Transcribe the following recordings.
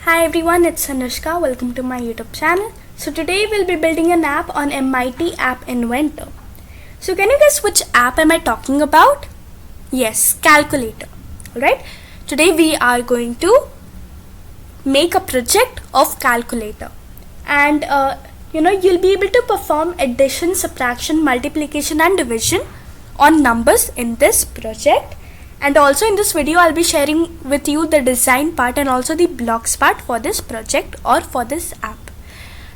Hi everyone, it's Anushka. Welcome to my YouTube channel. So today we'll be building an app on MIT App Inventor. So can you guess which app am I talking about? Yes, calculator. Alright, today we are going to make a project of calculator, and you'll be able to perform addition, subtraction, multiplication and division on numbers in this project. And also in this video I'll be sharing with you the design part and also the blocks part for this project or for this app.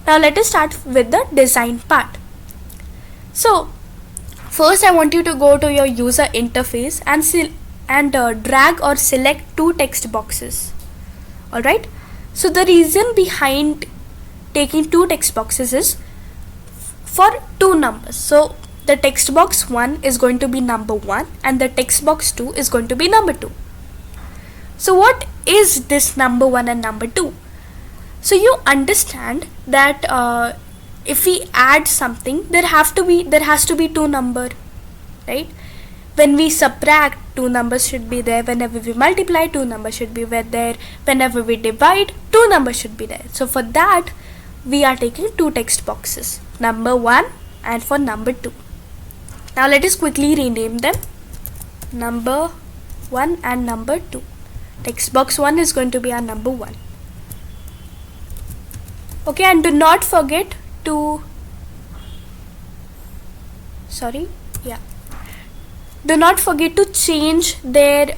Now let us start with the design part. So first I want you to go to your user interface and drag or select two text boxes. Alright, so the reason behind taking two text boxes is for two numbers. So the text box 1 is going to be number 1 and the text box 2 is going to be number 2. So what is this number 1 and number 2? So you understand that if we add something, there has to be two number, right? When we subtract, two numbers should be there. Whenever we multiply, two numbers should be there. Whenever we divide, two numbers should be there. So for that we are taking two text boxes, number 1 and for number 2. Now let us quickly rename them, number 1 and number 2. Text box 1 is going to be our number 1. Okay, and do not forget to change their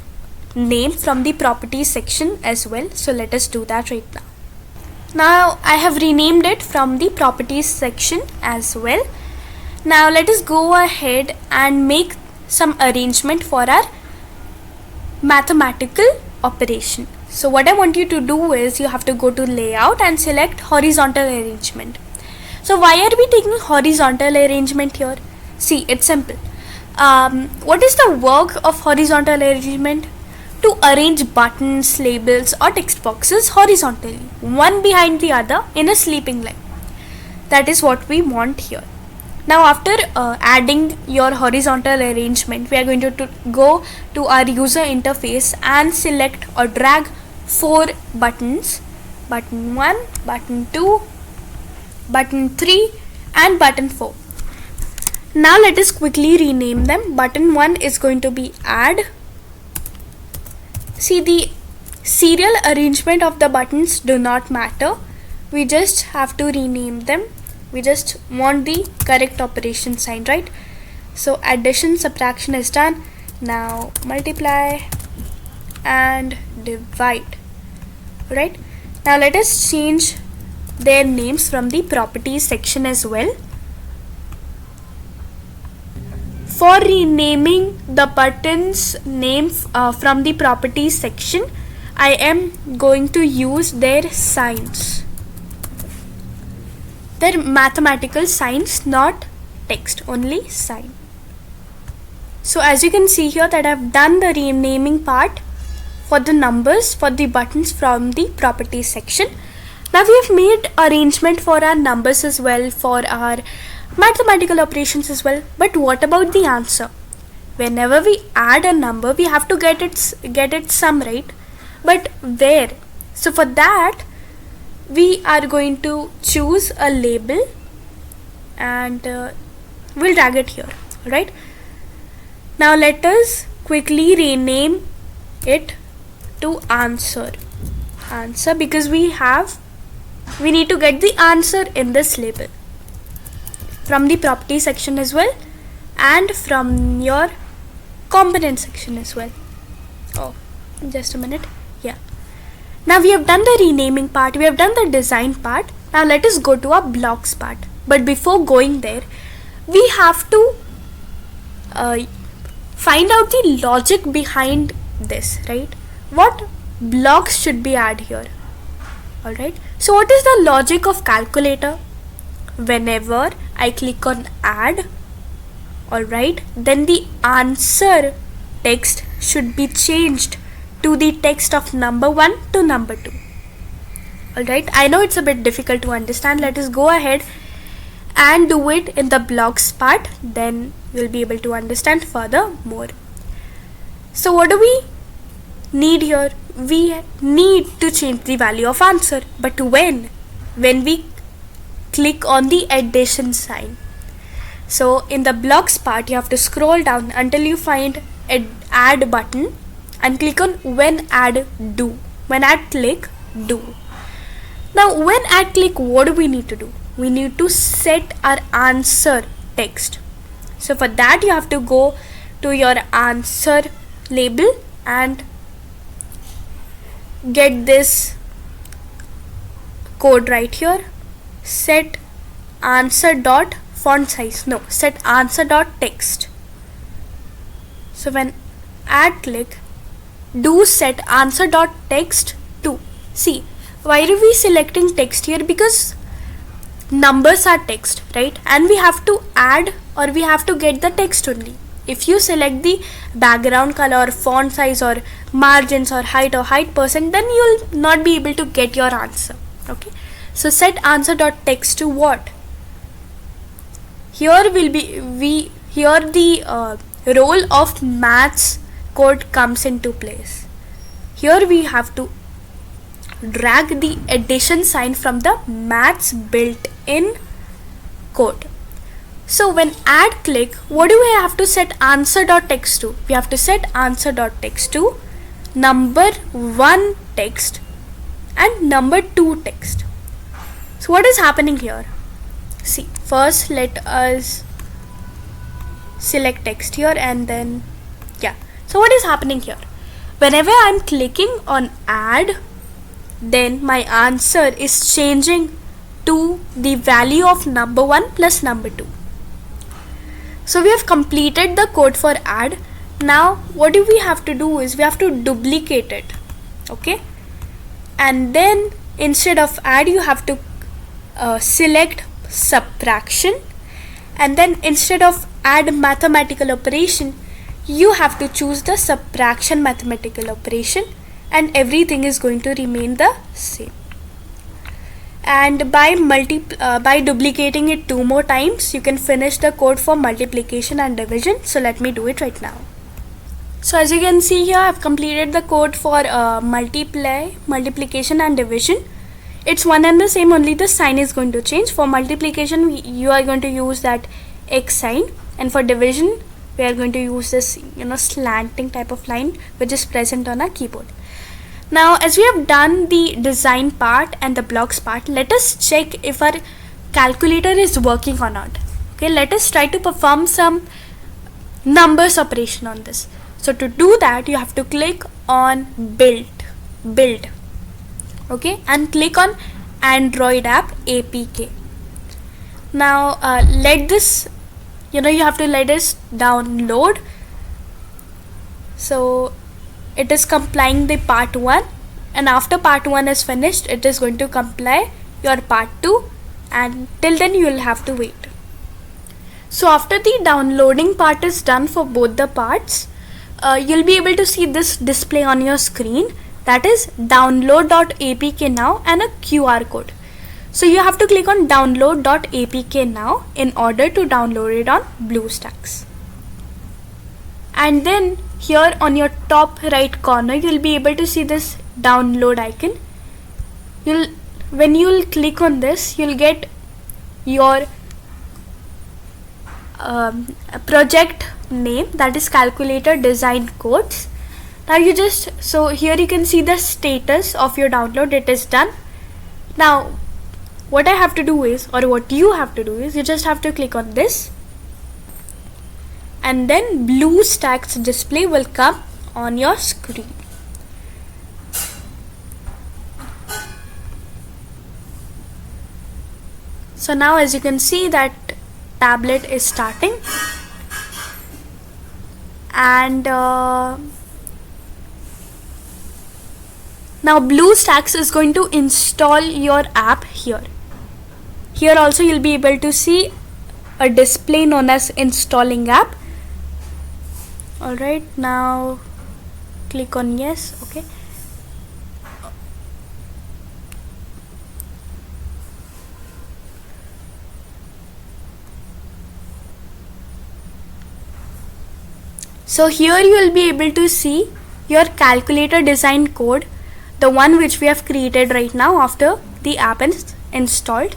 name from the properties section as well. So let us do that right now. Now I have renamed it from the properties section as well. Now let us go ahead and make some arrangement for our mathematical operation. So what I want you to do is you have to go to layout and select horizontal arrangement. So why are we taking horizontal arrangement here? See, it's simple. What is the work of horizontal arrangement? To arrange buttons, labels or text boxes horizontally, one behind the other in a sleeping line. That is what we want here. Now after adding your horizontal arrangement, we are going to go to our user interface and select or drag 4 buttons, button 1, button 2, button 3 and button 4. Now let us quickly rename them. Button 1 is going to be add. See, the serial arrangement of the buttons do not matter. We just have to rename them. We just want the correct operation sign, right? So addition, subtraction is done. Now multiply and divide, right? Now let us change their names from the properties section as well. For renaming the buttons name from the properties section, I am going to use their signs. They're mathematical signs, not text, only sign. So as you can see here that I've done the renaming part for the numbers for the buttons from the properties section. Now we have made arrangement for our numbers as well, for our mathematical operations as well. But what about the answer? Whenever we add a number, we have to get its sum, right? But where? So for that we are going to choose a label and we'll drag it here. Alright, now let us quickly rename it to answer because we need to get the answer in this label from the property section as well and from your component section as well. Oh, just a minute. Yeah. Now we have done the renaming part, we have done the design part. Now let us go to our blocks part. But before going there, we have to find out the logic behind this, right? What blocks should be added here? Alright, so what is the logic of calculator? Whenever I click on add, alright, then the answer text should be changed to the text of number 1 to number 2. Alright, I know it's a bit difficult to understand. Let us go ahead and do it in the blocks part, then you'll be able to understand further more. So what do we need here, we need to change the value of answer. But when we click on the addition sign. So in the blocks part, you have to scroll down until you find add button and click on when add do. When add click do. Now when add click, what do we need to do? We need to set our answer text. So for that you have to go to your answer label and get this code right here. Set answer dot font size. No, set answer dot text. So when add click, do set answer dot text to. See, why are we selecting text here? Because numbers are text, right? And we have to add or we have to get the text only. If you select the background color, font size or margins or height percent, then you'll not be able to get your answer. Okay. So set answer dot text to what? Here will be here the role of maths code comes into place. Here we have to drag the addition sign from the maths built-in code. So when add click, what do we have to set answer dot text to? We have to set answer dot text to number 1 text and number 2 text. So what is happening here? See, first let us select text here and then so what is happening here? Whenever I'm clicking on add, then my answer is changing to the value of number 1 plus number 2. So we have completed the code for add. Now what do we have to do is we have to duplicate it. Okay, and then instead of add you have to select subtraction, and then instead of add mathematical operation you have to choose the subtraction mathematical operation, and everything is going to remain the same. And by duplicating it 2 more times you can finish the code for multiplication and division. So let me do it right now. So as you can see here, I've completed the code for multiplication and division. It's one and the same, only the sign is going to change. For multiplication you are going to use that X sign, and for division we are going to use this slanting type of line which is present on our keyboard. Now as we have done the design part and the blocks part, let us check if our calculator is working or not. Okay, let us try to perform some numbers operation on this. So to do that you have to click on build, okay, and click on Android app APK. Now let this, you have to let this download. So it is complying the part 1, and after part 1 is finished it is going to comply your part 2, and till then you will have to wait. So after the downloading part is done for both the parts, you'll be able to see this display on your screen, that is download.apk now and a QR code. So you have to click on download.apk now in order to download it on BlueStacks. And then here on your top right corner you'll be able to see this download icon. When you'll click on this, you'll get your project name, that is calculator design codes. Now so here you can see the status of your download, it is done. Now what I have to do is, or what you have to do is, you just have to click on this, and then BlueStacks display will come on your screen. So now as you can see that tablet is starting, and now BlueStacks is going to install your app here. Here also you'll be able to see a display known as installing app. Alright, now click on yes. Okay, so here you will be able to see your calculator design code, the one which we have created right now after the app is installed.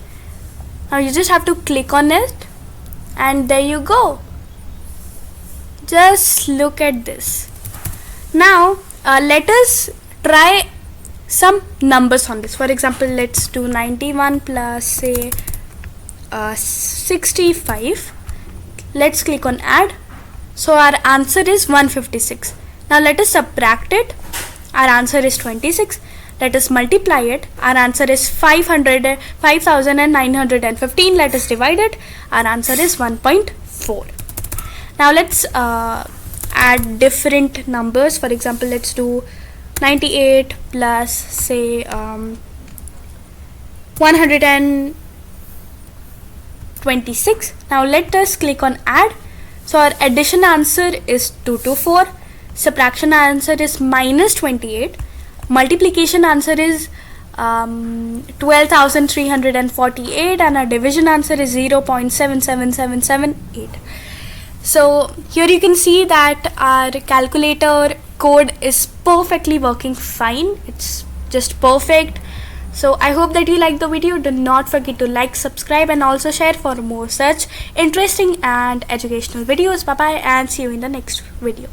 Now you just have to click on it, and there you go. Just look at this. Now let us try some numbers on this. For example, let's do 91 plus say 65. Let's click on add. So our answer is 156. Now let us subtract it. Our answer is 26. Let us multiply it. Our answer is 5,915. Let us divide it. Our answer is 1.4. Now let's add different numbers. For example, let's do 98 plus say 126. Now let us click on add. So our addition answer is 224. Subtraction answer is minus 28. Multiplication answer is 12,348, and our division answer is 0.77778. So here you can see that our calculator code is perfectly working fine. It's just perfect. So I hope that you liked the video. Do not forget to like, subscribe, and also share for more such interesting and educational videos. Bye bye, and see you in the next video.